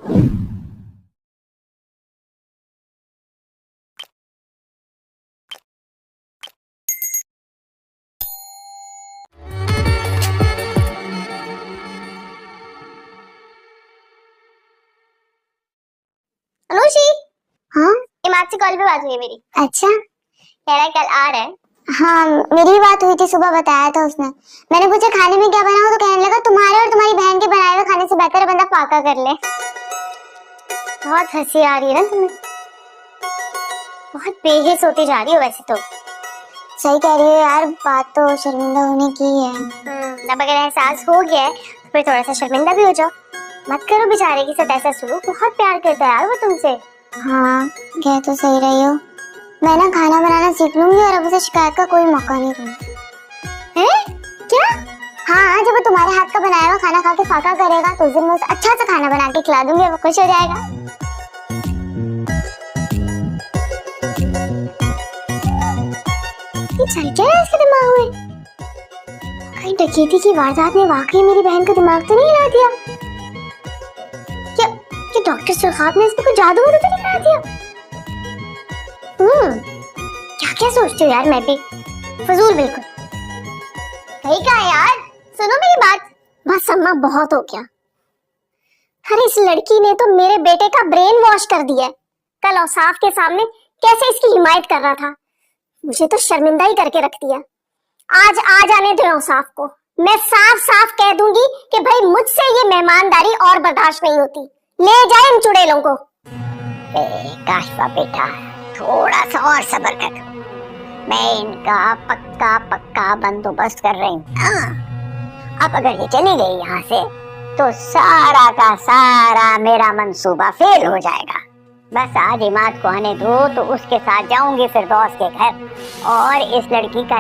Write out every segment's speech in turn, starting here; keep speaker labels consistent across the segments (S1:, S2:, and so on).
S1: अनुषी,
S2: हाँ
S1: इमाद से कॉल पे बात हुई है मेरी।
S2: अच्छा।
S1: कह रहा है कल आ रहा है।
S2: हाँ मेरी भी बात हुई थी, सुबह बताया था उसने। मैंने पूछा खाने में क्या बनाऊं, तो कहने लगा तुम्हारे और तुम्हारी बहन के बनाए हुए खाने से बेहतर है बंदा फाका कर ले।
S1: बहुत हंसी आ रही है ना तुम्हें, बहुत बेहिस होती जा रही हो वैसे तो।
S2: सही कह रही है यार, बात तो शर्मिंदा होने की है।
S1: अब अगर एहसास हो गया है तो फिर थोड़ा सा शर्मिंदा भी हो जाओ। मत करो बेचारे के साथ ऐसा सलूक, बहुत प्यार करता है यार वो तुमसे।
S2: हाँ कह तो सही रही हो। मैं ना खाना बनाना सीख लूंगी और अब उसे शिकायत का कोई मौका नहीं दूंगी।
S1: हैं? क्या?
S2: हाँ जब वो तुम्हारे हाथ का बनाया हुआ खाना खा के फाका करेगा तो उस दिन मैं उसे अच्छा सा खाना बना के खिला दूंगी और वो खुश हो जाएगा।
S1: ये चल क्या है इसके दिमाग में? कहीं डकैती की वारदात ने वाकई मेरी बहन का दिमाग तो नहीं हिला दिया? क्या डॉक्टर सुरखाब ने इसमें कुछ जादू वादू तो नहीं करा दिया? क्या क्या सोचती हो यार, मैं भी फजूल बिल्कुल। सही कहा यार, सुनो मेरी बात। बस अम्मा बहुत हो गया। अरे इस लड़की ने तो मेरे बेटे का ब्रेन वॉश कर दिया है। कल औसाफ के सामने कैसे इसकी हिमायत कर रहा था, मुझे तो शर्मिंदा ही करके रख दिया। आज आ जाने दो औसाफ को, मैं साफ साफ कह दूंगी कि भाई मुझसे ये मेहमानदारी और बर्दाश्त नहीं होती। ले जाए इन चुड़ैलों को। काशवा बेटा, थोड़ा सा और सब्र कर, मैं इनका पक्का पक्का बंदोबस्त कर रही हूँ। अब अगर ये चली गई यहाँ से तो सारा का सारा मेरा मंसूबा फेल हो जाएगा। बस आज इमाद को आने दो तो उसके साथ जाऊंगी फिरदौस के घर और इस लड़की का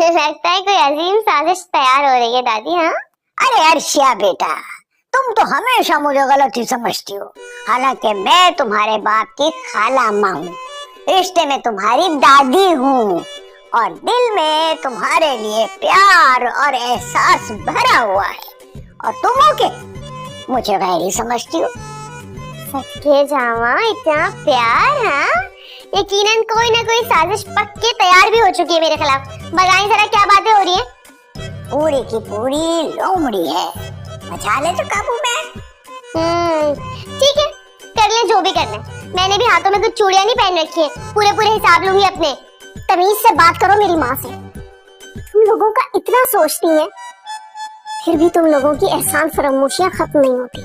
S1: लगता है कोई अजीम साजिश तैयार हो रही है दादी। हाँ
S3: अरे अर्शिया बेटा, तुम तो हमेशा मुझे गलत ही समझती हो। हालांकि मैं तुम्हारे बाप की खाला अम्मा हूँ, रिश्ते में तुम्हारी दादी हूँ और दिल में तुम्हारे लिए प्यार और एहसास भरा हुआ है। और तुम हो के मुझे गैर ही समझती हो।
S1: सच के जावा, इतना प्यार? हाँ यकीनन कोई ना कोई साजिश पक्के तैयार भी हो चुकी है मेरे खिलाफ। बताएं जरा क्या बातें हो रही हैं?
S3: पूरी की पूरी लोमड़ी है, बचा ले तो काबू में।
S1: ठीक है, कर ले जो भी करना है। मैंने भी हाथों में कुछ चूड़ियां नहीं पहन रखी है, पूरे पूरे हिसाब लूंगी अपने। तमीज से बात करो मेरी माँ से। तुम लोगों का इतना सोचती है फिर भी तुम लोगों की एहसान फरामोशियां खत्म नहीं होती।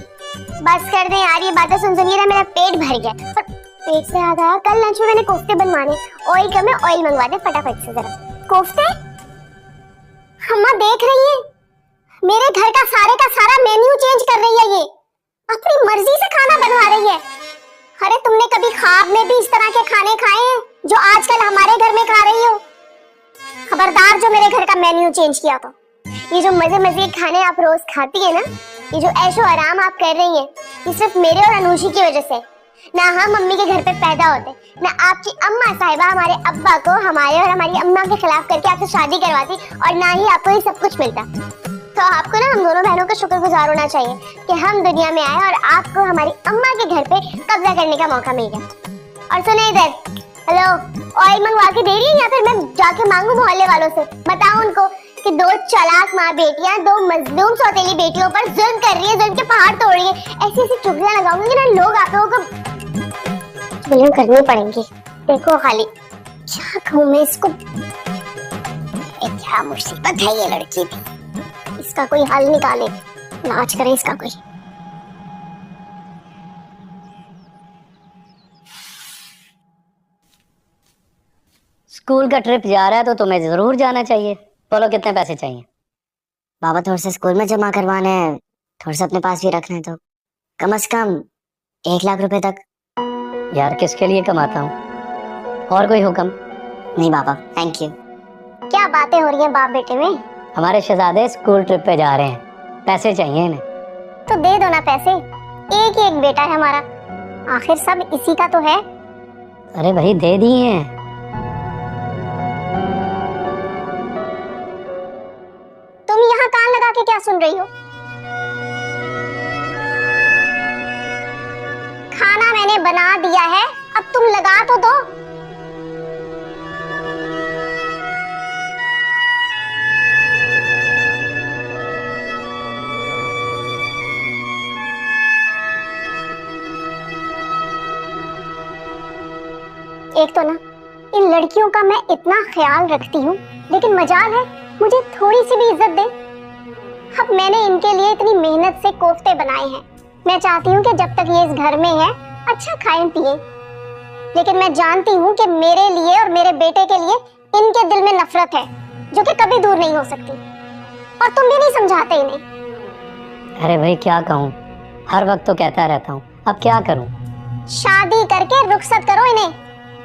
S1: बस कर दे यार, ये बातें सुन सुनिए ना मेरा पेट भर गया। और पेट से याद आया, कल लंच में मैंने कोफ्ते बनवाने, ऑयल कम है, ऑयल मंगवा दे फटाफट से जरा। कोफ्ते? अम्मा देख रही है, मेरे घर का सारा मेन्यू चेंज कर रही है। ये अपनी मर्जी से खाना बनवा रही है। अरे तुमने कभी ख्वाब में भी इस तरह के खाने खाए हैं जो आजकल हमारे घर में खा रही हो? खबरदार जो मेरे घर का मेन्यू चेंज किया तो। ये जो मजे मजे के खाने आप रोज खाती है ना, ये जो ऐशो आराम आप कर रही हैं, ये सिर्फ मेरे और अनुषी की वजह से। ना हम मम्मी के घर पे पैदा होते, ना आपकी अम्मा साहिबा हमारे अब्बा को हमारे और हमारी अम्मा के खिलाफ करके आपसे शादी करवाती, और ना ही आपको ये सब कुछ मिलता। तो आपको ना हम दोनों बहनों का शुक्रगुजार होना चाहिए कि हम दुनिया में आए और आपको हमारी अम्मा के घर पे कब्जा करने का मौका मिल गया। और सुने इधर, हेलो, ऑयल मंगवा के दे रही है या फिर मैं जाके मांगू मोहल्ले वालों से? बताओ उनको कि दो चालाक माँ बेटियां दो मजलूम सौतेली बेटियों पर जुल्म कर रही है, जुल्म के पहाड़ तोड़ रही है। ऐसी ऐसी चुगलियां लगाऊंगी ना, लोग आप लोगों को चुगलियां करनी पड़ेंगी। देखो खाली क्या कहूँ मैं इसको।
S3: क्या मुसीबत है ये लड़की की,
S1: इसका कोई हल निकाले, इलाज करे इसका कोई।
S4: स्कूल का ट्रिप जा रहा है तो तुम्हें जरूर जाना चाहिए। बोलो कितने पैसे चाहिए?
S2: बाबा थोड़े से स्कूल में जमा करवाने हैं, थोड़े से अपने पास भी रखने, तो कम से कम 1 लाख रुपए तक।
S4: यार किसके लिए कमाता हूँ, और कोई हुक्म?
S2: नहीं बाबा, थैंक यू।
S1: क्या बातें हो रही हैं बाप बेटे में?
S4: हमारे शहजादे स्कूल ट्रिप पे जा रहे हैं, पैसे चाहिए इन्हें।
S1: तो दे दो ना पैसे, एक ही एक बेटा है हमारा, आखिर सब इसी का तो है।
S4: अरे भाई दे दिए हैं।
S1: तुम यहाँ कान लगा के क्या सुन रही हो? खाना मैंने बना दिया है, अब तुम लगा तो दो। एक तो ना इन लड़कियों का मैं इतना ख्याल रखती हूँ, लेकिन मजाल है मुझे थोड़ी सी भी इज्जत दे। अब मैंने इनके लिए इतनी मेहनत से कोफ्ते बनाए हैं। मैं चाहती हूँ कि जब तक ये इस घर में है अच्छा खाएं पिए, लेकिन मैं जानती हूँ कि मेरे लिए और मेरे बेटे के लिए इनके दिल में नफरत है जो कि कभी दूर नहीं हो सकती, और तुम भी नहीं समझाते इन्हें।
S4: अरे भाई क्या कहूँ, हर वक्त तो कहता रहता हूँ, अब क्या करूँ?
S1: शादी करके रुखसत करो इन्हें।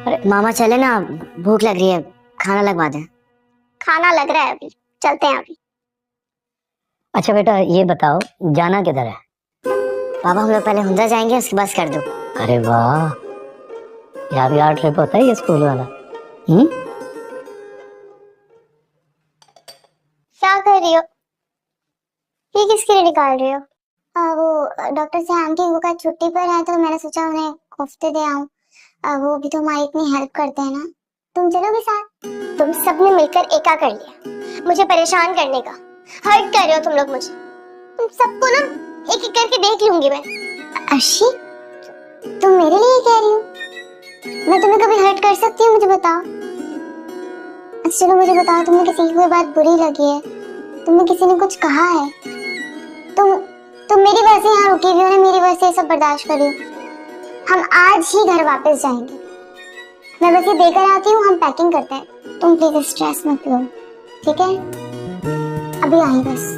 S2: अरे मामा चले ना, भूख लग रही है, खाना लगवा दे।
S1: खाना लग रहा है, अभी चलते हैं अभी।
S4: अच्छा बेटा ये बताओ जाना किधर है?
S2: पापा हम लोग पहले हुंडा जाएंगे, उसके बाद कर दो।
S4: अरे वाह, यादगार ट्रिप होता है ये स्कूल वाला।
S1: क्या कर रही हो? ये किसके लिए निकाल रही हो?
S2: वो डॉक्टर साहब की वो का छुट्टी पर है तो मैंने सोचा उन्हें कोफ्ते दे आऊं। वो भी तो हमारी इतनी हेल्प करते हैं ना। तुम चलोगे साथ?
S1: तुम सबने मिलकर एका कर लिया मुझे परेशान करने का। हर्ट कर रहे हो तुम लोग मुझे। तुम सबको ना एक एक करके देख लूंगी मैं।
S2: अर्शी तुम मेरे लिए कह रही हो? मैं तुम्हें कभी हर्ट कर सकती हूँ? मुझे बताओ। अच्छा चलो मुझे बताओ, तुम्हें किसी की कोई बात बुरी लगी है? तुम्हें किसी ने कुछ कहा है? तुम मेरी वजह से यहाँ रुकी हुई हो ना, मेरी वजह से ये सब बर्दाश्त कर रही हो। हम आज ही घर वापस जाएंगे। मैं बस ये देकर आती हूँ, हम पैकिंग करते हैं। तुम प्लीज स्ट्रेस मत लो, ठीक है? अभी आई बस।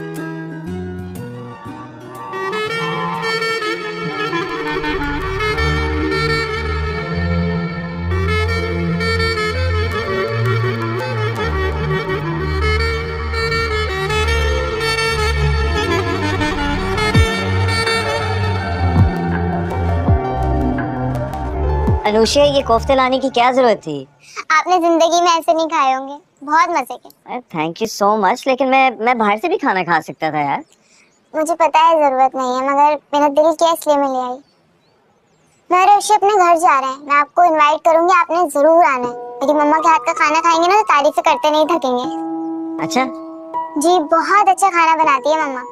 S3: अनुषा ये कोफ्ते लाने की क्या जरूरत थी?
S2: आपने जिंदगी में ऐसे नहीं खाए होंगे, बहुत मजे के।
S3: थैंक यू सो मच, लेकिन मैं बाहर से भी खाना खा सकता था यार।
S2: मुझे पता है जरूरत नहीं है, मगर मेरा दिल किया इसलिए मैं ले आई। मैं और अर्शी अपने घर जा रहे हैं, मैं आपको इनवाइट करूंगी, आपने जरूर आना है। मेरी मम्मा के हाथ का खाना खाएंगे ना तो तारीफ करते नहीं थकेंगे।
S3: अच्छा
S2: जी बहुत अच्छा खाना बनाती है मम्मा।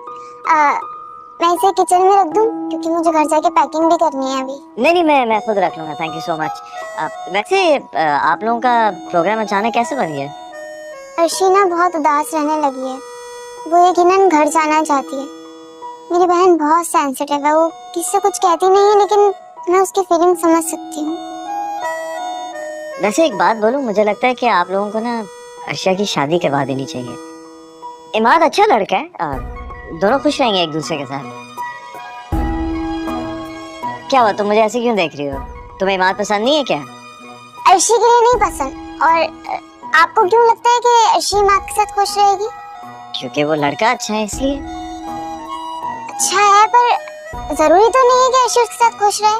S2: मैं इसे किचन में रख दूं क्योंकि मुझे घर जाके पैकिंग भी करनी है अभी।
S3: नहीं मैं खुद रख लूंगा, थैंक यू सो मच। वैसे आप लोगों का प्रोग्राम अचानक कैसे बन गया?
S2: अर्शी ना बहुत उदास रहने लगी है, वो यकीनन घर जाना चाहती है। मेरी बहन बहुत सेंसिटिव है, वो किसी से कुछ कहती नहीं है, लेकिन मैं उसकी फीलिंग समझ सकती हूँ।
S3: वैसे एक बात बोलूं, मुझे लगता है कि आप लोगों को ना अर्शिया की शादी करवा देनी चाहिए। इमाद अच्छा लड़का है और दोनों खुश रहेंगे एक दूसरे के साथ। क्या हुआ, तुम मुझे ऐसे क्यों देख रही हो? तुम्हें इमाद पसंद नहीं है क्या?
S2: अर्शी के लिए नहीं पसंद। और आपको क्यों लगता है कि अर्शी इमाद के साथ खुश रहेगी?
S3: क्योंकि वो लड़का अच्छा है इसलिए।
S2: अच्छा है, पर जरूरी तो नहीं है कि अर्शी उसके साथ खुश रहे।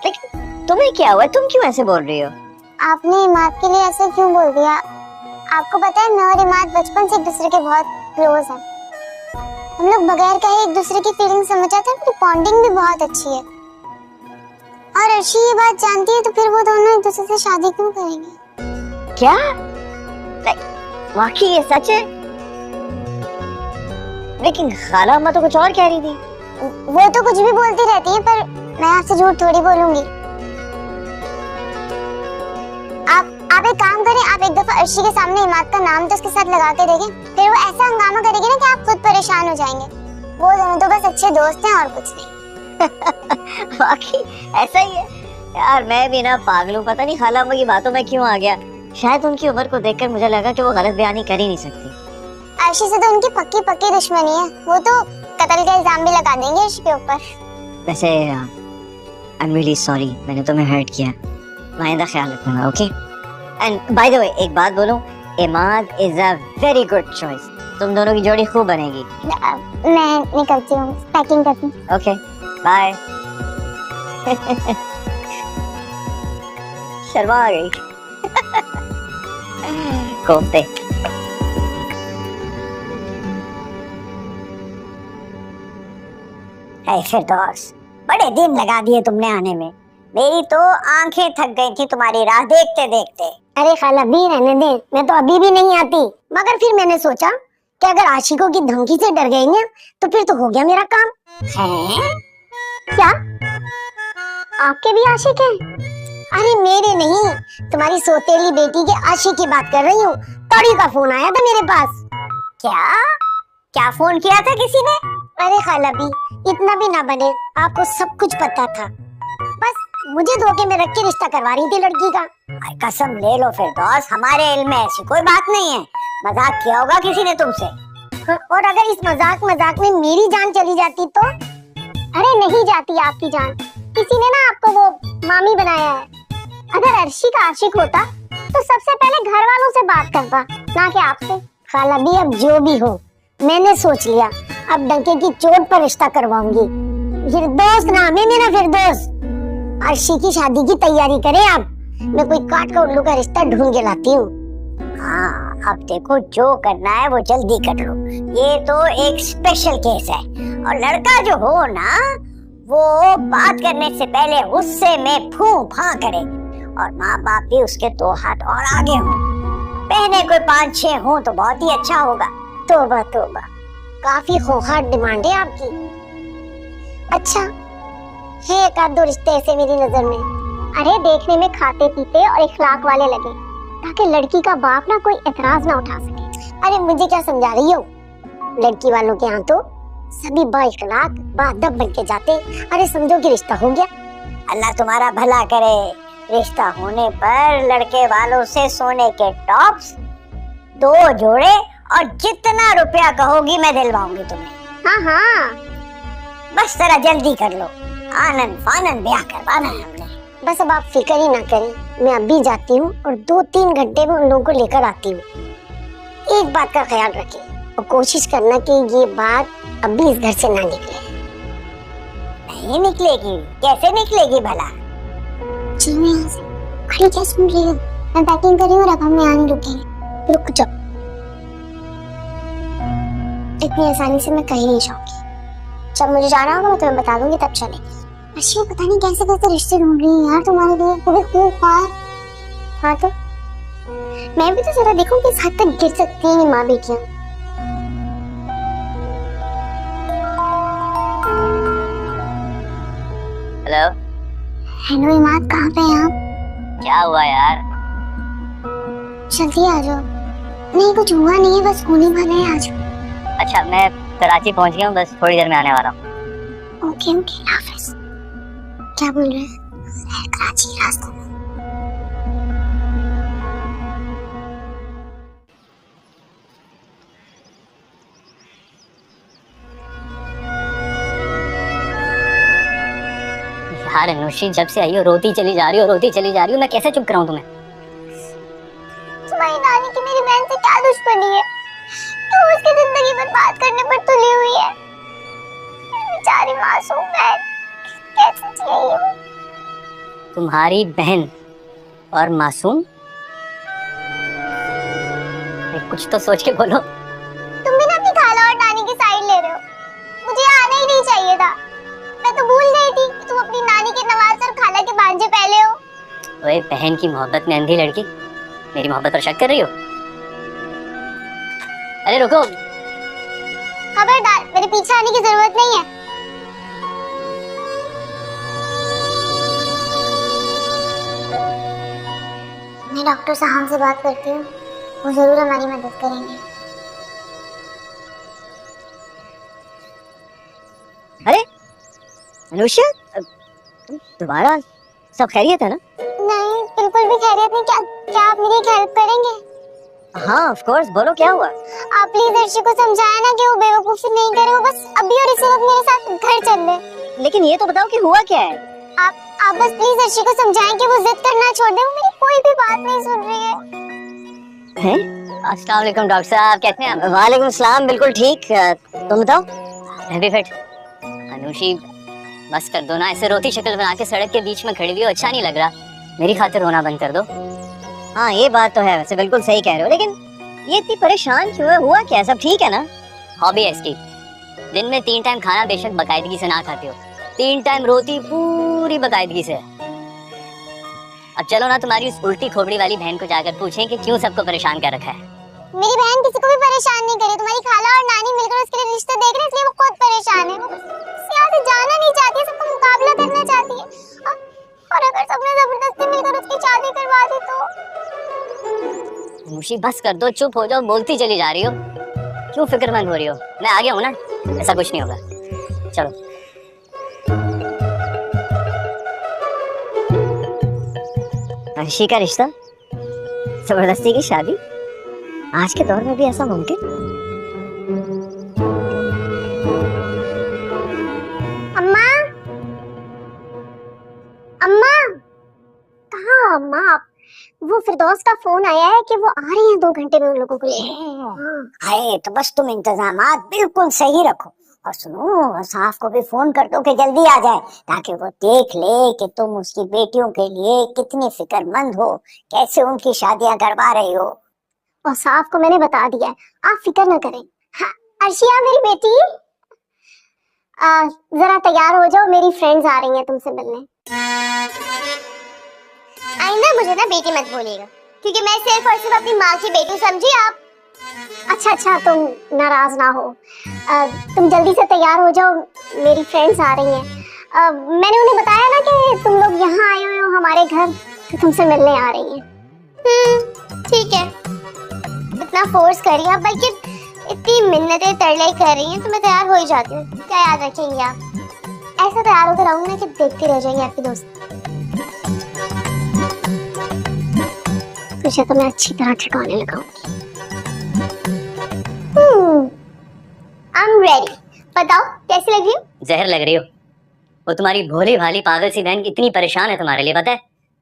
S3: लेकिन तुम्हें क्या हुआ, तुम क्यों ऐसे बोल रही हो?
S2: आपने इमाद के लिए ऐसे क्यों बोल दिया? आपको पता है मैं और इमाद बचपन से एक दूसरे के बहुत क्लोज हैं। हम लोग बगैर कहे एक दूसरे की फीलिंग समझ जाते हैं, हमारी बॉन्डिंग भी बहुत अच्छी है। और अर्शी ये बात जानती है तो फिर वो दोनों एक दूसरे से शादी क्यों करेंगे?
S3: क्या वाकई ये सच है? लेकिन खाला अम्मा तो कुछ और कह रही थी।
S2: वो तो कुछ भी बोलती रहती है, पर मैं आपसे झूठ थोड़ी बोलूंगी। आप एक काम करें, आप एक दफा अर्शी के सामने इमाद का नाम तो उसके साथ लगा के देखें, फिर वो ऐसा हंगामा करेगी ना कि आप खुद परेशान हो जाएंगे। वो दोनों तो बस अच्छे दोस्त हैं और कुछ नहीं।
S3: वाकई ऐसा ही है यार। मैं भी ना पागल हूँ, पता नहीं खाला अम्मा की बातों में क्यों आ गया। शायद उनकी उम्र को देखकर मुझे लगा कि वो गलत बयानी कर ही नहीं सकती।
S2: अर्शी से तो उनकी पक्की दुश्मनी है, वो तो कत्ल का इल्जाम भी लगा देंगे अर्शी के ऊपर।
S3: वैसे आई एम रियली सॉरी, मैंने तुम्हें हर्ट किया। मैं आइंदा ख्याल रखूंगा, okay? And by the way एक बात बोलूं, Imad is a very good choice. तुम दोनों की जोड़ी खूब बनेगी।
S2: मैं निकलती हूँ, पैकिंग करती हूँ।
S3: Okay bye. शर्मा आ गई। है फिरदौस, बड़े दिन लगा दिए तुमने आने में। मेरी तो आंखें थक गई थी तुम्हारी राह देखते देखते।
S1: अरे खाला भी रहने दे, मैं तो अभी भी नहीं आती। मगर फिर मैंने सोचा कि अगर आशिकों की धमकी से डर गई ना तो फिर तो हो गया मेरा काम।
S3: हैं?
S1: क्या आपके भी आशिक हैं? अरे मेरे नहीं, तुम्हारी सोतेली बेटी के आशिक की बात कर रही हूँ। तड़ी का फोन आया था मेरे पास।
S3: क्या क्या फोन किया था किसी ने?
S1: अरे खाला भी इतना भी ना बने, आपको सब कुछ पता था। बस मुझे धोखे में रख के रिश्ता करवा रही थी लड़की का।
S3: कसम ले लो फिरदौस, हमारे इल्म में ऐसी कोई बात नहीं है। मजाक किया होगा किसी ने तुमसे।
S1: और अगर इस मजाक में मेरी जान चली जाती तो? अरे नहीं जाती आपकी जान, किसी ने ना आपको वो मामी बनाया है। अगर अर्शी का आशिक होता तो सबसे पहले घर वालों से बात करता, ना कि आपसे। खाला भी अब जो भी हो, मैंने सोच लिया अब डंके की चोट पर रिश्ता करवाऊंगी। फिरदौस नाम है मेरा, फिरदौस। अर्शी की शादी की तैयारी करें आप, मैं कोई काट का उल्लू का रिश्ता ढूंढ के लाती हूँ।
S3: हाँ, अब देखो जो करना है वो जल्दी कर लो। ये तो एक स्पेशल केस है, और लड़का जो हो ना वो बात करने से पहले गुस्से में फूं फां करे, और माँ बाप भी उसके 2 हाथ और आगे हो। बहने कोई 5-6 हो तो बहुत ही अच्छा होगा।
S1: तोबा तोबा, काफी खोखार डिमांड है आपकी। अच्छा है एक आध दो रिश्ते ऐसे मेरी नजर में, अरे देखने में खाते पीते और इखलाक वाले लगे, ताकि लड़की का बाप ना कोई एतराज ना उठा सके। अरे मुझे क्या समझा रही हो, लड़की वालों के यहाँ तो सभी बाइखलाक बादब बन के जाते। अरे समझो कि रिश्ता हो गया।
S3: अल्लाह तुम्हारा भला करे। रिश्ता होने पर लड़के वालों से सोने के टॉप्स 2 जोड़े और जितना रुपया कहोगी मैं दिलवाऊंगी तुम्हें।
S1: हाँ हाँ,
S3: बस जरा जल्दी कर लो, आनंद फानंद ब्याह करवाना है हमने।
S1: बस अब आप फिक्र ही ना करें, मैं अभी जाती हूँ और 2-3 घंटे में उन लोगों को लेकर आती हूँ। एक बात का ख्याल रखें और कोशिश करना कि ये बात अभी इस घर से ना निकले।
S3: नहीं निकलेगी? कैसे निकलेगी भला?
S2: चलो मैं यहाँ से खड़ी क्या सुन रही हूँ, मैं पैकिंग कर रही हूँ और अब हम यहाँ नहीं रुकेंगे।
S1: रुक जाओ, इतनी आसानी से मैं कहीं नहीं जाऊंगी। जब मुझे जाना होगा मैं तुम्हें बता दूंगी, तब चलेंगे।
S2: अर्शी पता नहीं कैसे कैसे रिश्ते ढूंढ रही है यार तुम्हारे लिए, वो भी खूब।
S1: हाँ तो मैं भी तो जरा देखूं किस हद तक गिर सकती हैं ये माँ बेटियां।
S4: हेलो,
S2: हेलो इमाद, कहाँ पे हैं आप?
S4: क्या हुआ यार?
S2: जल्दी आ जाओ। नहीं कुछ हुआ नहीं है, बस होने वाला है, आ जाओ।
S4: अच्छा, मैं कराची पहुंच गया हूँ, बस थोड़ी देर में आने वाला हूँ।
S2: ओके ओके, हाफिज। क्या बोल रहे हैं? कराची के रास्ते में।
S4: यार अनुषी, जब से आई हो रोती चली जा रही हो, मैं कैसे चुप कराऊं तुम्हें?
S1: तुम्हारी नानी की मेरी बहन से क्या दुश्मनी है तो उसकी जिंदगी बर्बाद करने पर तुली हुई है। बेचारी मासूम बहन कैसे जिएगी?
S4: तुम्हारी बहन और मासूम? कुछ तो सोच के बोलो।
S1: तुम भी ना अपनी खाला और नानी की साइड ले रहे हो। मुझे आना ही नहीं चाहिए था, मैं तो भूल गई थी कि तुम अपनी नानी के नवाज और खाला के भांजे पहले हो।
S4: ओए, बहन की मोहब्बत में अंधी लड़की मेरी मोहब्बत पर शक कर रही हो? अरे रुको,
S1: खबरदार, मेरे पीछे आने की जरूरत नहीं है।
S2: मैं डॉक्टर साहब से बात करती हूँ, वो जरूर हमारी मदद करेंगे।
S4: अरे अनुषा, तुम दोबारा? सब खैरियत है ना?
S1: नहीं, बिल्कुल भी खैरियत नहीं। क्या आप मेरी हेल्प करेंगे?
S4: हाँ ऑफ कोर्स, बोलो क्या हुआ?
S1: आप प्लीज अर्शी को समझाया ना कि वो बेवकूफी नहीं करे, वो बस अभी और इसी वक्त मेरे साथ घर चल ले।
S4: लेकिन ये तो बताओ कि हुआ क्या है?
S1: आप बस प्लीज अर्शी को समझाएं कि वो जिद करना छोड़ दे, वो मेरी कोई भी बात नहीं सुन रही है।
S4: हैं? अस्सलाम वालेकुम डॉक्टर साहब, कैसे हैं? वालेकुम सलाम, बिल्कुल ठीक। तुम बताओ? मैं भी फिट। अनुषी बस कर दो ना, ऐसे रोती शक्ल बना के सड़क के बीच में खड़ी हुई हो, अच्छा नहीं लग रहा। मेरी खातिर रोना बंद कर दो। हाँ ये बात तो है, वैसे बिल्कुल सही कह रहे हो, लेकिन ये इतनी परेशान क्यों है? हुआ क्या? सब ठीक है ना? हॉबी है इसकी, दिन में 3 टाइम खाना बेशक बाकायदगी से ना खाते हो, 3 टाइम रोती पूरी बाकायदगी से। अब चलो ना तुम्हारी उस उल्टी खोपड़ी वाली बहन को जाकर पूछें कि क्यों सबको परेशान कर रखा है।
S2: मेरी बहन किसी को भी परेशान नहीं करे, तुम्हारी खाला और नानी मिलकर उसके लिए रिश्ता देख रहे हैं, इसलिए वो खुद परेशान है। वो यहाँ से जाना नहीं चाहती है, सबका मुकाबला करना चाहती है। और अगर सबने जबरदस्ती मिलकर उसकी शादी करवा दी तो?
S4: मुशी बस कर दो, चुप हो जाओ, बोलती चली जा रही हो, क्यों फिक्रमंद हो रही हो? मैं आ गया हूँ ना, ऐसा कुछ नहीं होगा। चलो अर्शी का रिश्ता, जबरदस्ती की शादी, आज के दौर में भी ऐसा मुमकिन?
S2: अम्मा, अम्मा, कहाँ हो अम्मा आप? वो फिरदौस का फोन आया है कि वो आ रही हैं 2 घंटे में उन लोगों को लेकर।
S3: अरे तो बस तुम इंतजामात बिल्कुल सही रखो, और सुनो साफ को भी फोन कर दो कि जल्दी आ जाए, ताकि वो देख ले कि तुम उसकी बेटियों के लिए कितनी फिक्रमंद हो, कैसे उनकी शादियां करवा रही हो।
S2: और साफ को मैंने बता दिया है, आप फिक्र न करें। हाँ, अर्शिया मेरी बेटी, जरा तैयार हो जाओ, मेरी फ्रेंड्स आ रही हैं तुमसे मिलने।
S1: आइंदा मुझे ना बेटी मत बोलिएगा, क्योंकि मैं सिर्फ और सिर्फ अपनी माँ की बेटी, समझी आप?
S2: अच्छा, तुम नाराज ना हो, तुम जल्दी से तैयार हो जाओ, मेरी फ्रेंड्स आ रही हैं। मैंने उन्हें बताया ना कि तुम लोग यहाँ आए हुए हो हमारे घर, तो तुमसे मिलने आ रही हैं।
S1: ठीक है, इतना फोर्स करिए आप, बल्कि इतनी मिन्नतें तरले कर रही हैं तो मैं तैयार हो ही जाती हूँ। क्या याद रखेंगे आप?
S2: ऐसा तैयार होकर आऊंगी ना कि देखते रह जाएंगे आपकी दोस्त। तुझे तो मैं अच्छी तरह ठिकाने लगाऊंगी।
S1: I'm ready। बताओ कैसी लग रही हूँ?
S4: जहर लग रही हो। वो तुम्हारी भोली भाली पागल सी बहन इतनी परेशान है तुम्हारे लिए, पता है?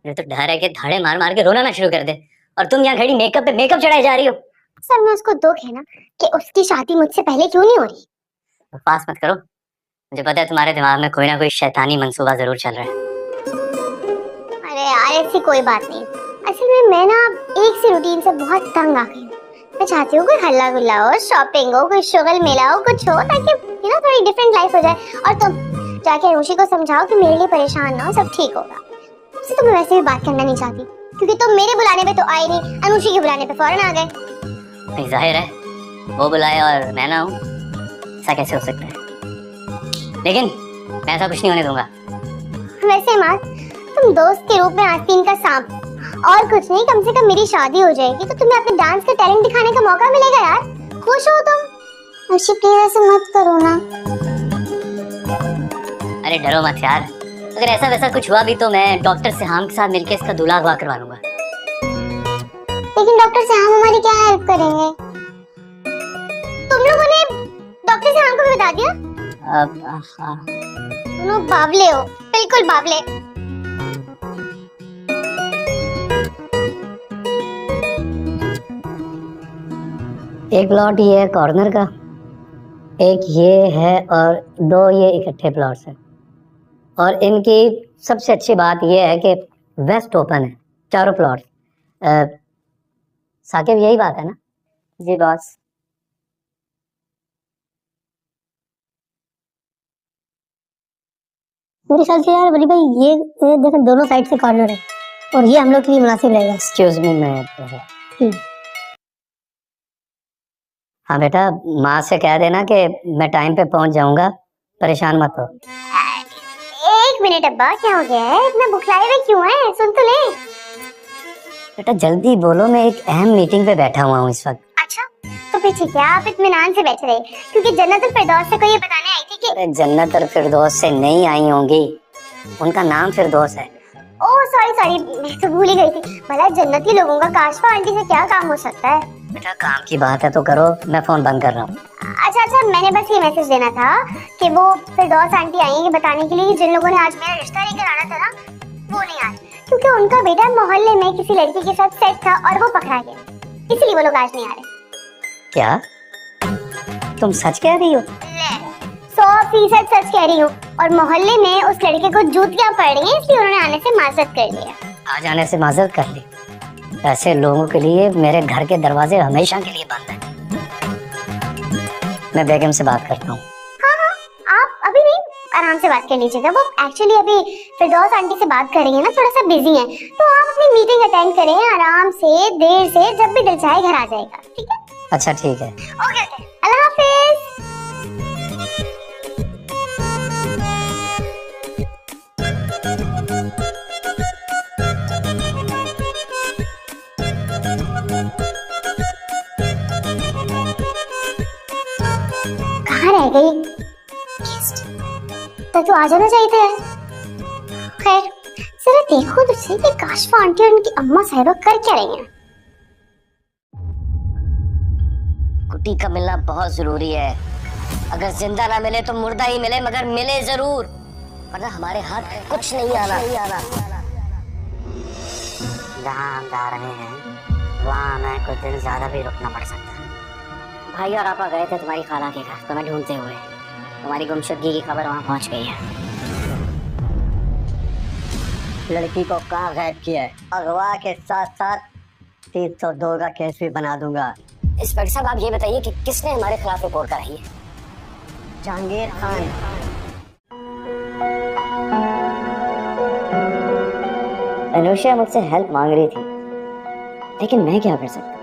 S4: मुझे तो डर है कि धाड़े मार मार के रोना ना शुरू कर दे, और तुम यहाँ खड़ी मेकअप पे मेकअप चढ़ाई जा रही हो।
S2: सर मैं उसको दुख है ना कि उसकी शादी मुझसे पहले क्यों नहीं हो रही।
S4: पास मत करो, मुझे पता है तुम्हारे दिमाग में कोई ना कोई शैतानी मंसूबा जरूर चल रहा है।
S1: अरे यार ऐसी कोई बात नहीं,
S2: असल में मैं ना एक सी रूटीन से बहुत तंग आ गई हूँ। मैं चाहती हूँ कोई हल्ला गुल्ला हो, शॉपिंग हो, कोई शुगल मेला हो, कुछ हो, ताकि थोड़ी डिफरेंट लाइफ हो जाए। और तुम जाके अनुषी को समझाओ कि मेरे लिए परेशान ना हो, सब ठीक होगा। उससे तो मैं वैसे भी बात करना नहीं चाहती,
S1: क्योंकि तुम मेरे बुलाने पे तो आए नहीं, अनुषी के बुलाने पे फौरन आ गए।
S4: नहीं, जाहिर है वो बुलाए और मैं ना हूँ, ऐसा कैसे हो सकता है? लेकिन मैं ऐसा कुछ नहीं होने दूंगा।
S1: वैसे माँ, तुम दोस्त के रूप में आस्तीन का सांप, और कुछ नहीं, कम से कम मेरी शादी हो जाएगी तो तुम्हें अपने डांस का टैलेंट दिखाने का मौका मिलेगा यार। खुश हो तुम?
S2: अनुषी प्लीज ऐसे मत करो ना।
S4: अरे डरो मत यार, अगर ऐसा वैसा कुछ हुआ भी तो मैं डॉक्टर सिहाम के साथ मिलकर इसका दूल्हा अगवा करवा लूंगा।
S2: लेकिन डॉक्टर साहब हमारी क्या हेल्प करेंगे?
S1: तुम लोगों ने डॉक्टर साहब को भी बता दिया? तुम लोग बावले हो, बिल्कुल बावले।
S4: एक प्लॉट ये है कॉर्नर का, एक ये है, और 2 ये इकट्ठे प्लॉट्स हैं। और इनकी सबसे अच्छी बात ये है कि वेस्ट ओपन है, चारों प्लॉट्स। साकिब यही बात है ना? जी बॉस।
S2: मेरे ख्याल से यार बड़ी भाई ये देखो दोनों साइड से कॉर्नर है, और ये हम लोग के लिए मुनासिब रहेगा।
S4: एक्सक्यूज मी, मैं हाँ बेटा, माँ से कह देना कि मैं टाइम पे पहुंच जाऊंगा, परेशान मत हो।
S1: 1 मिनट अब्बा, क्या हो गया है? इतना बुखलाए हुए क्यों है? सुन तो ले।
S4: बेटा जल्दी बोलो, मैं एक अहम मीटिंग पे बैठा हुआ हूँ इस वक्त।
S1: अच्छा तो फिर ठीक है, आप इत्मीनान से बैठे रहे, क्योंकि जन्नत और फिरदौस से कोई ये बताने आई थी कि
S4: अरे जन्नत और फिरदौस से नहीं आई होंगी, उनका नाम फिरदौस है।
S1: ओह सॉरी, मैं तो भूल ही गई थी। भला जन्नती लोगों का काशफा आंटी से क्या काम हो सकता है?
S4: बेटा काम की बात है तो करो, मैं फोन बंद कर रहा हूँ।
S1: अच्छा, मैंने बस ये मैसेज देना था कि वो फिरदौस आंटी आई है बताने के लिए कि जिन लोगों ने आज मेरा रिश्ता लेकर आना था ना, वो नहीं आए, क्योंकि उनका बेटा मोहल्ले में किसी लड़की के साथ सेट था और वो पकड़ा गया, इसलिए वो लोग आज नहीं आ रहे।
S4: क्या तुम सच कह रही हो?
S1: 100% सच कह रही हूँ। और मोहल्ले में उस लड़के को जूतियां पड़ रही हैं, इसलिए उन्होंने आने से माजरत कर लिया।
S4: आज आने से माजरत कर ली? ऐसे लोगों के लिए मेरे घर के दरवाजे हमेशा के लिए बंद हैं। मैं बेगम से बात करता हूँ।
S1: हाँ आराम से बात कर लीजिएगा। वो एक्चुअली अभी फिरदौस आंटी से बात कर रही है ना, थोड़ा सा बिजी है, तो आप अपनी मीटिंग अटेंड करें आराम से, देर से, जब भी दिल चाहे घर आ जाएगा, ठीक है?
S4: अच्छा ठीक है।
S1: ओके ओके, अल्लाह हाफिज। कहाँ रह गई गेस्ट? तो आ जाना चाहिए था। खैर जरा देखो तो सही कि काशफा आंटी और उनकी अम्मा साहिबा कर क्या रही हैं।
S4: कुटी का मिलना बहुत जरूरी है। अगर जिंदा ना मिले तो मुर्दा ही मिले, मगर मिले जरूर, वरना हमारे हाथ कुछ नहीं आना। जहाँ हम जा रहे हैं वहाँ हमें कुछ दिन ज्यादा भी रुकना पड़ सकता है। भाई और आपा गए थे तुम्हारी खाला के घर तुम्हें ढूंढते हुए। तुम्हारी गुमशुदगी की खबर वहाँ पहुँच गई है। लड़की को कहाँ गायब किया है? अगवा के साथ साथ 302 का केस भी बना दूंगा। इंस्पेक्टर साहब आप ये बताइए कि किसने हमारे खिलाफ रिपोर्ट कराई है? जहांगीर खान। अनुषा मुझसे हेल्प मांग रही थी, लेकिन मैं क्या कर सकता?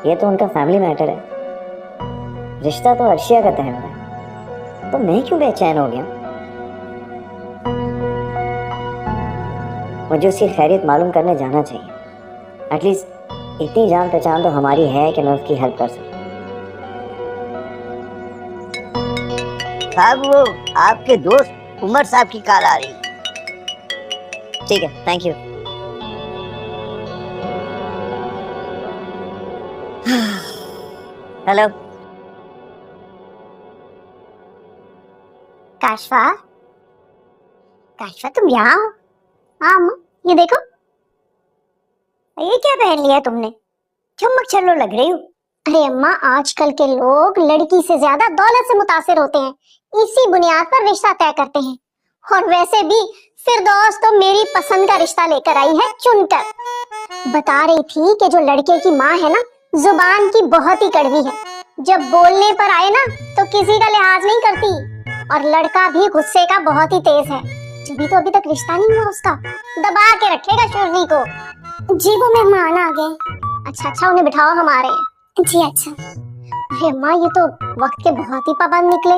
S4: ये तो उनका फैमिली मैटर है। रिश्ता तो अर्शिया का तय हो रहा है, तो मैं क्यों बेचैन हो गया? मुझे उसकी खैरियत मालूम करने जाना चाहिए। एटलीस्ट इतनी जान पहचान तो हमारी है कि मैं उसकी हेल्प कर सकूं।
S3: साहब वो आपके दोस्त उमर साहब की कॉल आ रही।
S4: ठीक है, थैंक यू। हेलो
S1: काशफा, काशफा तुम यहाँ हो? हाँ अम्मा, ये देखो,
S3: ये क्या पहन लिया तुमने? चमक चलो लग रही हो।
S1: अरे अम्मा, आजकल के लोग लड़की से ज्यादा दौलत से मुतासिर होते हैं, इसी बुनियाद पर रिश्ता तय करते हैं। और वैसे भी फिरदौस तो मेरी पसंद का रिश्ता लेकर आई है चुनकर। बता रही थी कि जो लड़के की माँ है ना, जुबान की बहुत ही कड़वी है। जब बोलने पर आए ना तो किसी का लिहाज नहीं करती, और लड़का भी गुस्से का बहुत ही तेज है। जब तो अभी तक रिश्ता नहीं हुआ उसका, दबा के रखेगा शुरनी को। जी वो मेहमान आ गए। अच्छा अच्छा, उन्हें बिठाओ, हमारे जी। अच्छा। अरे अम्मा, ये तो वक्त के बहुत ही पाबंद निकले।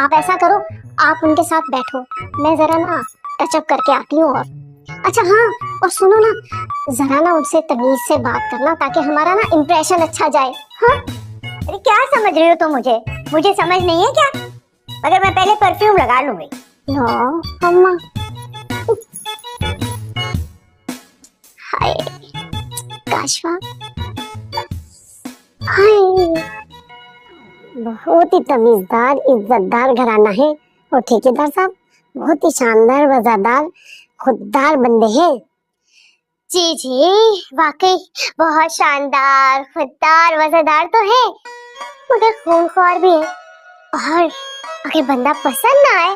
S1: आप ऐसा करो, आप उनके साथ बैठो, मैं जरा ना टचअप करके आती हूँ। और अच्छा हाँ, और सुनो ना, जरा ना उनसे तमीज से बात करना ताकि हमारा ना इम्प्रेशन अच्छा जाए। हाँ?
S3: अरे क्या समझ रही हो तुम मुझे समझ नहीं है क्या? मगर मैं पहले परफ्यूम लगा लूंगी।
S1: नो अम्मा। हाय काशफा, हाय, बहुत ही तमीजदार इज्जतदार घराना है, और ठेकेदार साहब बहुत ही शानदार वफादार खुददार बंदे हैं। जी जी, वाकई बहुत शानदार खुददार वफादार तो है, मगर खूनख्वार भी है। और अगर बंदा पसंद ना आए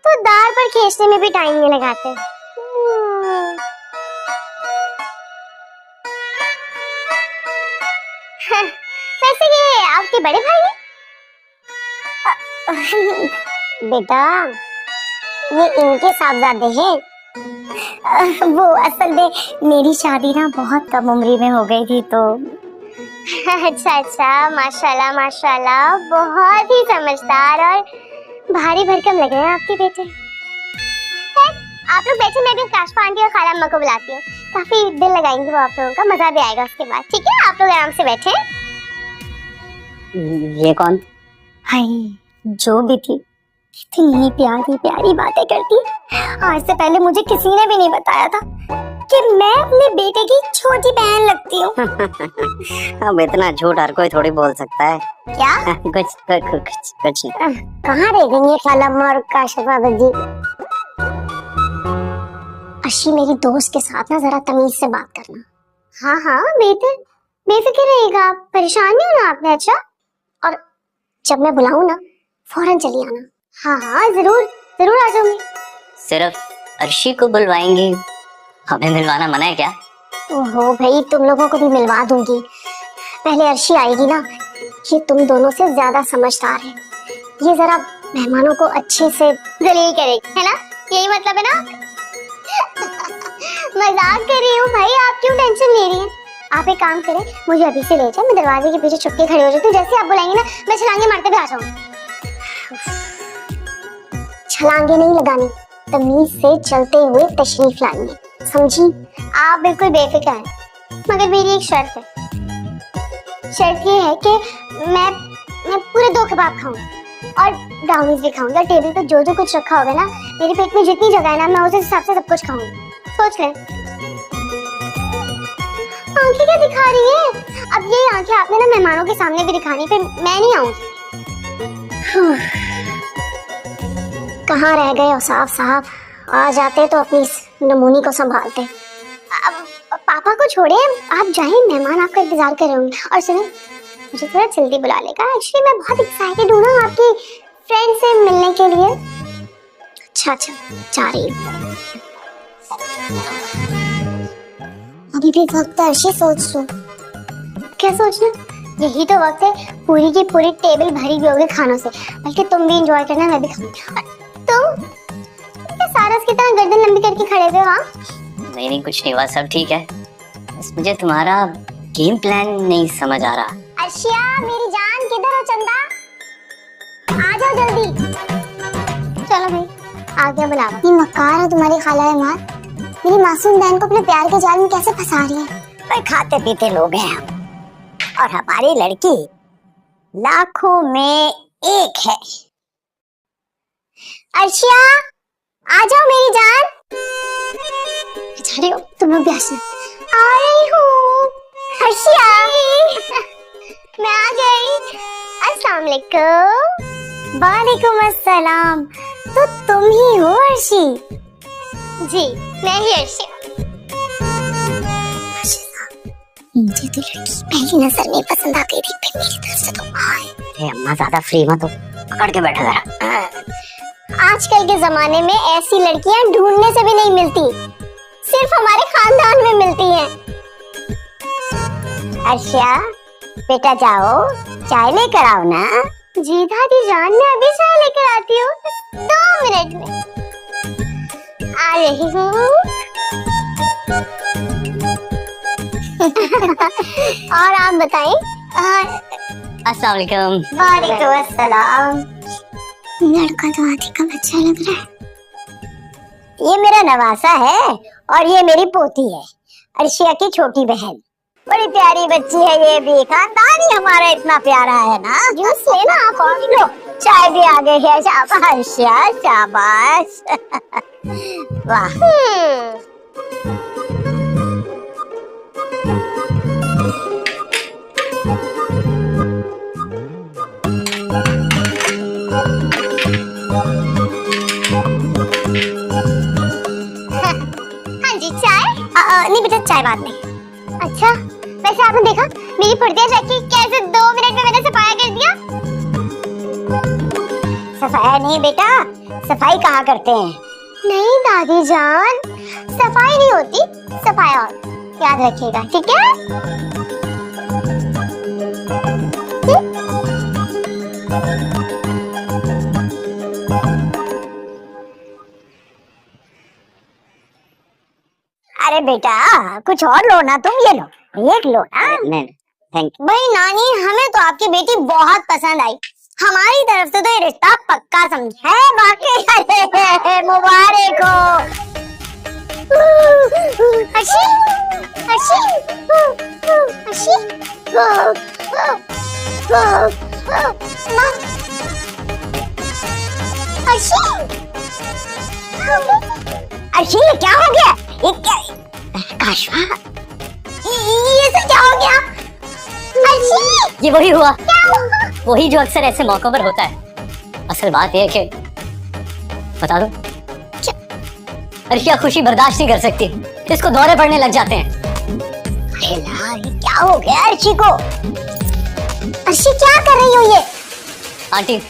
S1: तो दार पर खींचने में भी टाइम नहीं लगाते। वैसे ये आपके बड़े भाई हैं? बेटा, ये इनके साहबजादे हैं। वो असल में मेरी शादी ना बहुत कम उम्री में हो गई थी, तो अच्छा अच्छा, माशाल्लाह माशाल्लाह, बहुत ही समझदार और भारी भरकम लग रहे हैं आपके बेटे। आप लोग बैठे, मैं भी काशफा आंटी और खाला अम्मा को बुलाती हूँ। काफी दिल लगाएंगे वो आप लोगों का, मजा भी आएगा उसके बाद। ठीक है, आप लोग आराम से बैठे।
S4: ये कौन?
S1: हाय, जो भी थी, इतनी प्यारी प्यारी बातें करती। आज से पहले मुझे किसी ने भी नहीं बताया था कि मैं अपने बेटे की छोटी बहन लगती हूँ।
S4: अब इतना झूठ हर कोई थोड़ी बोल सकता है।
S1: क्या?
S4: कुछ नहीं।
S1: कहाँ रह गई ये खाला अम्मा और काशफा जी? अशी, मेरी दोस्त के साथ ना जरा तमीज से बात करना। हाँ हाँ, बेफिक्र रहेगा, आप परेशान नहीं होना आपने। अच्छा, और जब मैं बुलाऊं ना फौरन चली आना। हाँ हाँ, जरूर जरूर आ जाऊंगी।
S4: सिर्फ अर्शी को बुलवाएंगी, हमें मिलवाना मना है क्या?
S1: ओहो भाई, तुम लोगों को भी मिलवा दूंगी। पहले अर्शी आएगी ना, ये तुम दोनों से ज्यादा समझदार है। ये जरा मेहमानों को अच्छे से जलील करेगी, है ना? यही मतलब है ना? मजाक कर रही हूँ भाई, आप क्यों टेंशन ले रही हैं? आप एक काम करें, मुझे अभी से ले जाए, मैं दरवाजे के पीछे छुप के खड़ी हो जाती हूँ, जैसे आप बुलाएंगे ना मैं छलांगे मारते हुए आ जाऊंगी। छलांगे नहीं लगानी, तमीज से चलते हुए तशरीफ लानी है, समझी? आप बिल्कुल बेफिक्र हैं, मगर मेरी एक शर्त है। शर्त ये है कि मैं पूरे 2 कबाब खाऊंगी और ब्राउनीज भी खाऊंगी, और टेबल पे जो जो कुछ रखा होगा ना, मेरे पेट में जितनी जगह है ना, मैं उस हिसाब से सब कुछ खाऊंगी। सोच लें। आंखें क्या दिखा रही है? अब ये आंखें आपने ना मेहमानों के सामने भी दिखानी, फिर मैं नहीं आऊंगी। कहाँ रह गए औसाफ साहब? आ जाते तो अपनी नमूनी को संभालते। अब पापा को छोड़े, आप जाएं, मेहमान आपका इंतजार कर रहे होंगे। और सुनिए, मुझे थोड़ा जल्दी बुला लेगा, एक्चुअली मैं बहुत एक्साइटेड हूँ ना आपकी फ्रेंड से मिलने के लिए। अच्छा जा रही हूँ। अभी भी वक्त है अर्शी, सोच लो। क्या सोचना? यही तो वक्त है, पूरी की पूरी टेबल भरी हुई होगी खानों से, बल्कि तुम भी एंजॉय करना, मैं भी खाऊंगी। तुम क्या सारस की तरह गर्दन लंबी करके खड़े हुए वहाँ?
S4: नहीं कुछ नहीं हुआ, सब ठीक है। बस मुझे तुम्हारा गेम प्लान नहीं समझ आ रहा।
S1: अर्शिया मेरी जान, किधर हो चंदा? आ जाओ जल्दी। चलो भाई, आ गया बुलावा।
S2: ये मक्कार है तुम्हारी खाला है माँ, मेरी मासूम बहन को अपने प्यार के जाल में कैसे फंसा रही है।
S3: भाई खाते पीते लोग हैं हम, और हमारी लड़की लाखों में एक है।
S1: अर्शिया आ जाओ मेरी जान। जा रही हो तुम लोग भी हंसना। आ रही हूँ अर्शिया। मैं आ गई। अस्सलाम वालेकुम। वालेकुम अस्सलाम। तो तुम ही हो अर्शी? जी मैं ही अर्शी। मुझे तो लड़की पहली नजर में पसंद आ गई थी, फिर मेरी तरफ से तो
S3: अम्मा ज्यादा फ्री मत हो, पकड़ के बैठा जरा।
S1: आजकल के जमाने में ऐसी लड़कियां ढूंढने से भी नहीं मिलती, सिर्फ हमारे खानदान में मिलती हैं।
S3: अर्शिया बेटा जाओ, चाय लेकर आओ ना।
S1: जी दादी जान, मैं अभी चाय लेकर आती हूँ, 2 मिनट में आ रही हूँ। और आप बताएं?
S4: अस्सलाम वालेकुम।
S1: वालेकुम अस्सलाम।
S2: लड़का तो आधी का बच्चा लग रहा है।
S3: ये मेरा नवासा है और ये मेरी पोती है, अर्शिया की छोटी बहन। बड़ी प्यारी बच्ची है ये भी, खानदान ही हमारा इतना प्यारा है ना।
S1: जूस लेना आप और
S3: लो, चाय भी आ गई है। शाबाश अर्शिया, शाबाश। वाह।
S1: हाँ जी चाय? नहीं बेटा चाय बाद में। अच्छा वैसे आपने देखा मेरी फुर्तियां चेक की कैसे 2 मिनट में मैंने सफाया कर दिया।
S3: सफाया नहीं बेटा, सफाई कहाँ करते हैं?
S1: नहीं दादी जान, सफाई नहीं होती, सफाया होती, याद रखिएगा ठीक है?
S3: अरे बेटा कुछ और लो ना तुम, ये लो, एक लो ना।
S4: नहीं थैंक यू।
S1: भाई नानी हमें तो आपकी बेटी बहुत पसंद आई, हमारी तरफ से तो ये रिश्ता पक्का समझे है। बाकी मुबारक हो। अर्शी अर्शी अर्शी अर्शी
S3: अर्शी ये क्या हो गया? ये क्या? काशवा
S1: ये सब क्या हो गया? अर्शी
S4: ये वही हुआ,
S1: क्या हुआ?
S4: वही जो अक्सर ऐसे मौकों पर होता है। असल बात यह है कि बता दो, अर्शिया खुशी बर्दाश्त नहीं कर सकती, इसको दौरे पड़ने लग जाते हैं।
S3: अरे यार ये क्या हो गया अर्शी को?
S1: अर्शी क्या कर रही हो ये?
S4: आंटी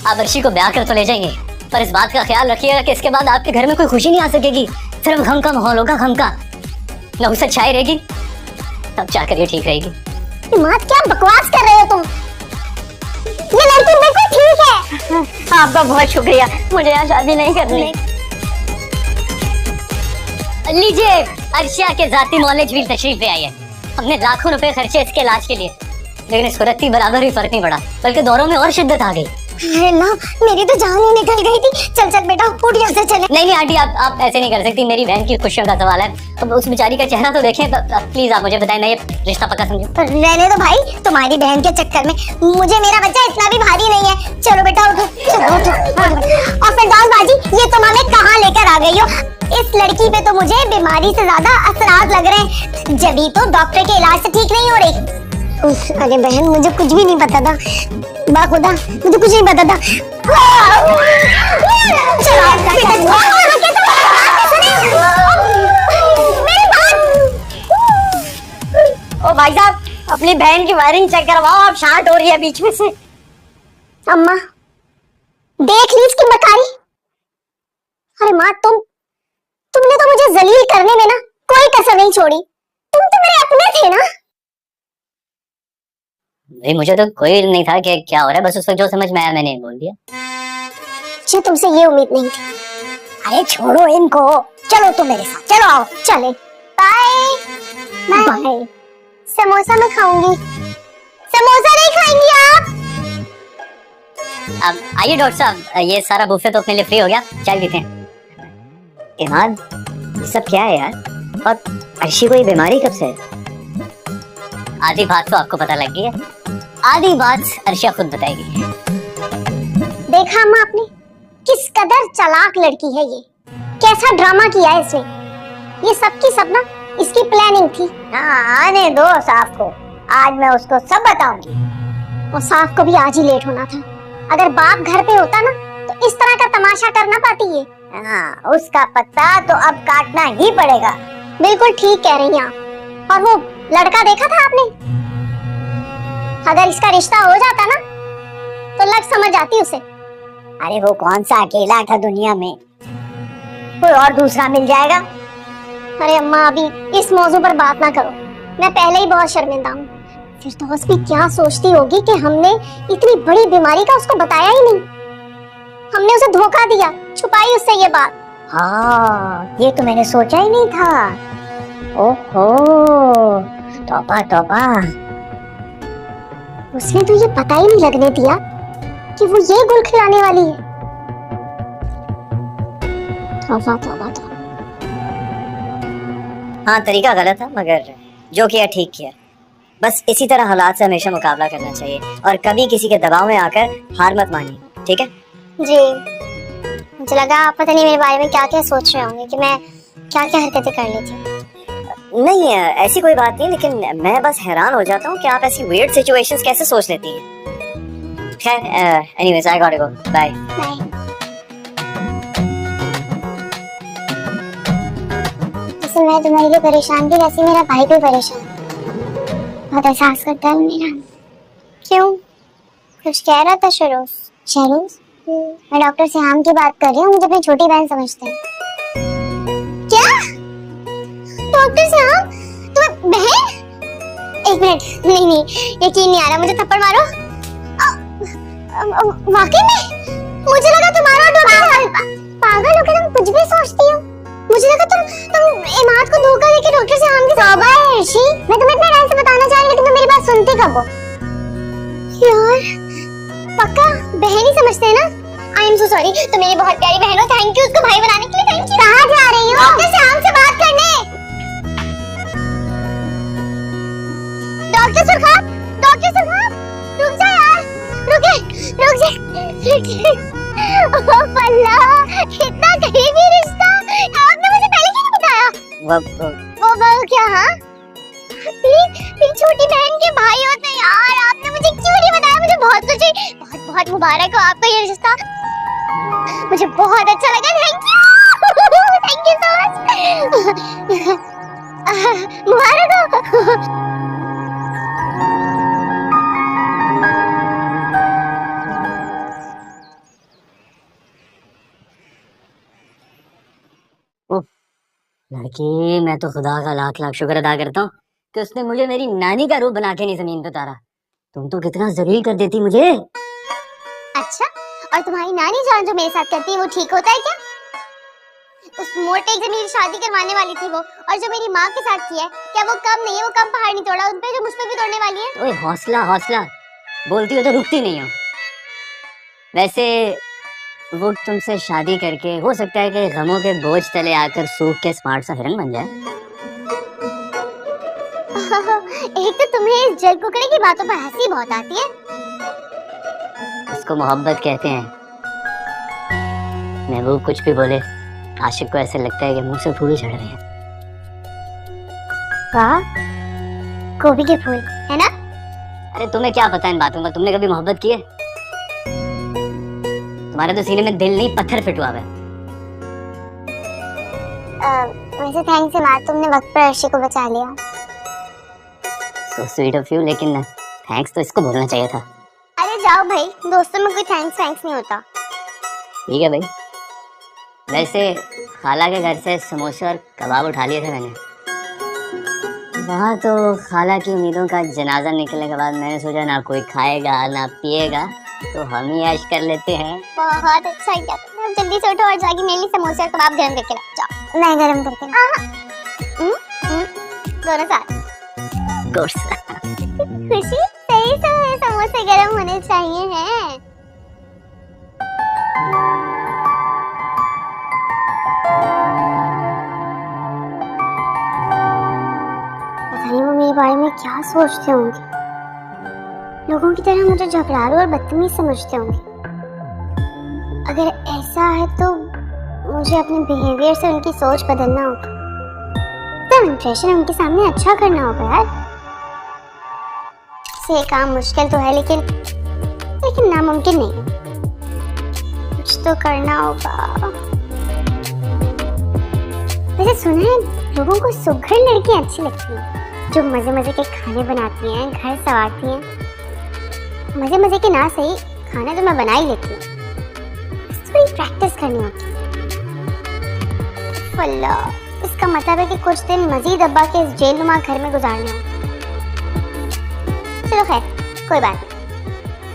S4: आप अर्शी को ब्याह कर तो ले जाएंगे, पर इस बात का ख्याल रखिएगा कि इसके बाद आपके घर में कोई खुशी नहीं आ सकेगी, सिर्फ गम का माहौल होगा, गम का। नहुसत छाई रहेगी, तब जाकर ये ठीक रहेगी।
S1: माँ क्या बकवास कर रहे हो तुम? ये लड़की बिल्कुल ठीक है।
S4: आपका बहुत शुक्रिया, मुझे यहाँ शादी नहीं करनी। लीजिए, अर्शिया के जाती नॉलेज भी तशरीफ ले आई है। हमने लाखों रुपए खर्चे इसके इलाज के लिए, लेकिन इसको रत्ती बराबर भी फर्क नहीं पड़ा, बल्कि दौरों में और शिद्दत आ गई।
S1: अल्लाह, मेरी तो जान ही निकल गई थी। चल चल बेटा, उठ यहाँ से चले।
S4: नहीं आंटी, आप ऐसे नहीं कर सकती, मेरी बहन की खुशियों का सवाल है। अब उस बेचारी का चेहरा तो देखें, प्लीज आप मुझे बताएं, मैं ये रिश्ता पक्का समझूं।
S1: रहने दो भाई, तुम्हारी बहन के चक्कर में मुझे मेरा बच्चा इतना भी भारी नहीं है। चलो बेटा उठो, चलो उठो। और फिरदौस बाजी, ये तुम हमें कहाँ लेकर आ गई हो? इस लड़की पे तो मुझे बीमारी से ज्यादा असरात लग रहे हैं, जबी तो डॉक्टर के इलाज से ठीक नहीं हो रही। अरे बहन, मुझे कुछ भी नहीं पता था, बाखुदा मुझे कुछ नहीं पता था।
S4: ओ भाई साहब, अपनी बहन की वायरिंग चेक करवाओ, आप शार्ट हो रही है बीच में से।
S1: अम्मा, देख ली इसकी मकारी। अरे माँ, तुमने तो मुझे जलील करने में ना कोई कसर नहीं छोड़ी। तुम तो मेरे अपने थे ना।
S4: नहीं, मुझे तो कोई नहीं था कि क्या हो रहा है, बस उसको जो समझ में आया मैंने बोल दिया।
S1: मुझे तुमसे ये उम्मीद नहीं थी।
S3: अरे छोड़ो इनको, चलो तुम मेरे साथ, चलो आओ।
S1: चले, बाय बाय। समोसा मैं खाऊंगी। समोसा नहीं खाएंगी आप?
S4: अब आइए डॉक्टर साहब, ये सारा बुफे तो अपने लिए फ्री हो गया, चाय पीते हैं। इमाद, ये सब क्या है यार? और अर्शी को ये बीमारी कब से है? आधी बात तो आपको पता लग गई है, आधी बात अर्शिया खुद बताएगी।
S1: देखा अम्मा आपने, किस कदर चालाक लड़की है ये। कैसा ड्रामा किया है इसने। ये सब की सब ना इसकी प्लानिंग थी।
S3: हाँ, आने दो साफ को, आज मैं उसको सब बताऊंगी।
S1: और साफ को भी आज ही लेट होना था। अगर बाप घर पे होता ना तो इस तरह का तमाशा कर ना पाती ये।
S3: हाँ, उसका पत्ता तो अब काटना ही पड़ेगा।
S1: बिल्कुल ठीक कह रही हैं आप। और वो लड़का देखा था आपने? अगर इसका रिश्ता हो जाता ना तो लग समझ आती उसे।
S3: अरे वो कौन सा अकेला था दुनिया में, कोई और दूसरा मिल जाएगा।
S1: अरे अम्मा, अभी इस मौजू पर बात ना करो, मैं पहले ही बहुत शर्मिंदा हूँ। फिरदौस भी क्या सोचती होगी कि हमने इतनी बड़ी बीमारी का उसको बताया ही नहीं। हमने उसे धोखा दिया, छुपाई उससे ये बात।
S3: हाँ, ये तो मैंने सोचा ही नहीं था। ओहो, तौबा तौबा।
S1: उसने तो ये पता ही नहीं लगने दिया कि वो ये गुल खिलाने वाली है। तौबा तौबा तौबा।
S4: हाँ, तरीका गलत है, मगर जो किया ठीक किया। बस इसी तरह हालात से हमेशा मुकाबला करना चाहिए और कभी किसी के दबाव में आकर हार मत मानिए, ठीक है?
S1: जी, मुझे लगा आप पता नहीं मेरे बारे में क्या क्या सोच रहे होंगे कि मैं क्या क्या हरकतें कर लेती।
S4: नहीं, ऐसी कोई बात नहीं, लेकिन मैं बस हैरान हो जाता हूँ कि आप ऐसी वियर्ड सिचुएशंस कैसे सोच लेती हैं। खैर, anyways, I got to go, bye.
S1: जैसे मैं तुम्हारे लिए परेशान थी, वैसे मेरा भाई भी परेशान, बहुत एहसास करता है मेरा। क्यों, कुछ कह रहा था शरोज? शरोज, मैं डॉक्टर सिहाम की बात कर रही हूँ, मुझे अपनी छोटी बहन समझते हैं। क्या? डॉक्टर सिहाम तुम्हें बहन? एक मिनट, नहीं नहीं, यकीन नहीं आ रहा, मुझे थप्पड़ मारो। वाकई में? मुझे लगा तुम्हारा डॉक्टर। पागल हो के तुम कुछ भी सोचती हो। मुझे लगा तुम इमाद को धोखा देके डॉक्टर सिहाम के साथ। है अर्शी, मैं तुम्हें इतना टाइम से बताना चाह रही हूँ, लेकिन तुम मेरी बात सुनती कब हो? यार, पक्का बहन ही समझते हैं ना? आई एम सो सॉरी, तो मेरी बहुत प्यारी बहन हो। थैंक यू उसको भाई बनाने के लिए। Thank you. कहाँ जा रही हो? डॉक्टर सिहाम से बात करने। डॉक्टर सुरखाब, डॉक्टर सुरखाब, रुक जा यार, रुक जा। ओह अल्लाह, इतना करीबी रिश्ता आपने मुझे पहले क्यों नहीं बताया? वो क्या? हाँ, मेरी छोटी बहन के भाई होते हैं यार, आपने मुझे क्यों नहीं बताया? मुझे बहुत खुशी, बहुत बहुत मुबारक हो आपका ये रिश्ता, मुझे बहुत अच्छा लगा। Thank you so much. मुबारक हो।
S4: लड़की, मैं तो खुदा का लाख लाख शुक्र अदा करता हूँ कि उसने मुझे मेरी नानी का रूप बना के नहीं जमीन पे उतारा। तुम तो कितना जलील कर देती मुझे।
S1: अच्छा, और तुम्हारी नानी जान जो मेरे साथ करती है वो ठीक होता है क्या? उस मोटे से मेरी शादी करवाने वाली थी वो, और जो मेरी माँ के साथ किया है, क्या वो कम नहीं है? वो कम पहाड़ नहीं तोड़ा उन पे जो मुझ पे भी तोड़ने वाली है।
S4: ओए हौसला हौसला, बोलती हो तो रुकती नहीं हो। वैसे वो तुमसे शादी करके हो सकता है कि गमों के बोझ तले आकर सूख के स्मार्ट सा हिरन बन जाए।
S1: एक तो तुम्हें इस जल कुकड़े की बातों पर हंसी बहुत आती है।
S4: उसको मोहब्बत कहते हैं। महबूब कुछ भी बोले, आशिक को ऐसे लगता है कि मुंह से फूल झड़ रहे हैं।
S1: वाह, गोभी के फूल है ना?
S4: अरे तुम्हें क्या पता इन बातों का? तुमने कभी मोहब्बत की है? तुम्हारे तो सीने में दिल नहीं पत्थर फिट हुआ है।
S2: वैसे थैंक्स है माँ, तुमने वक्त पर अर्शी को बचा लिया।
S4: सो स्वीट ऑफ यू, लेकिन थैंक्स तो इसको बोलना चाहिए था।
S1: अरे जाओ भाई, दोस्तों में कोई थैंक्स नहीं होता।
S4: ठीक है भाई। वैसे खाला के घर से समोसे और कबाब उठा लिए थे मैंने। वहाँ तो खाला की उम्मीदों का जनाजा निकलने के बाद मैंने सोचा ना कोई खाएगा ना पिएगा, तो हम ही ऐश कर लेते हैं।
S1: बहुत अच्छा किया तुमने। अब जल्दी से उठो और जाके मेरे लिए समोसे और कबाब गरम करके ला जाओ।
S2: मैं गरम करके
S1: दोनों साथ।
S4: गुस्सा।
S1: खुशी, सही समय समोसे गरम होने चाहिए हैं।
S2: पता नहीं वो मेरे बारे में क्या सोचते होंगे। लोगों की तरह मुझे झगड़ालू और बदतमीज समझते होंगे। अगर ऐसा है तो मुझे अपने बिहेवियर से उनकी सोच बदलना होगा। तब इंप्रेशन उनके सामने अच्छा करना होगा यार। ये काम मुश्किल तो है लेकिन नामुमकिन नहीं। कुछ तो करना होगा। वैसे सुना है लोगों को सुघड़ लड़कियां अच्छी लगती हैं, जो मजे मजे के खाने बनाती हैं, घर संवारती हैं। मजे मजे के ना सही, खाना तो मैं बना ही लेती हूँ, थोड़ी प्रैक्टिस करनी होगी। फल्ला, इसका मतलब है कि कुछ दिन मजीद अब्बा के इस जेलनुमा घर में गुजारने होंगे। चलो खैर, कोई बात नहीं।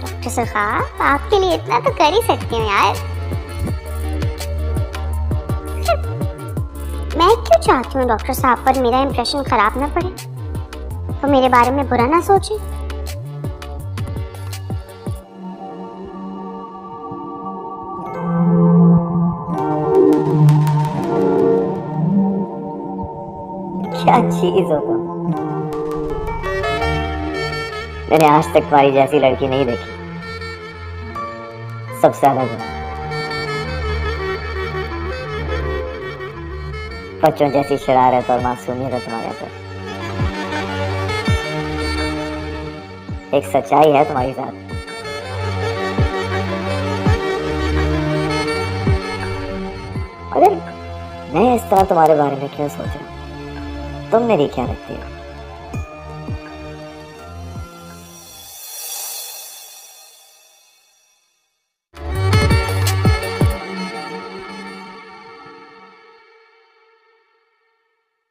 S2: डॉक्टर सुखा, आपके लिए इतना तो कर ही सकती हूँ यार। मैं क्यों चाहती हूँ डॉक्टर साहब पर मेरा इंप्रेशन खराब ना पड़े, तो मेरे बारे में बुरा ना सोचे।
S4: क्या चीज हो तुम। मैंने आज तक तुम्हारी जैसी लड़की नहीं देखी, सबसे अलग है। बच्चों जैसी शरारत और मासूमियत है तुम्हारे अंदर। एक सच्चाई है तुम्हारी साथ। अरे मैं इस तरह तुम्हारे बारे में क्यों सोच रहा हूँ? तुम मेरी क्या रखती हो?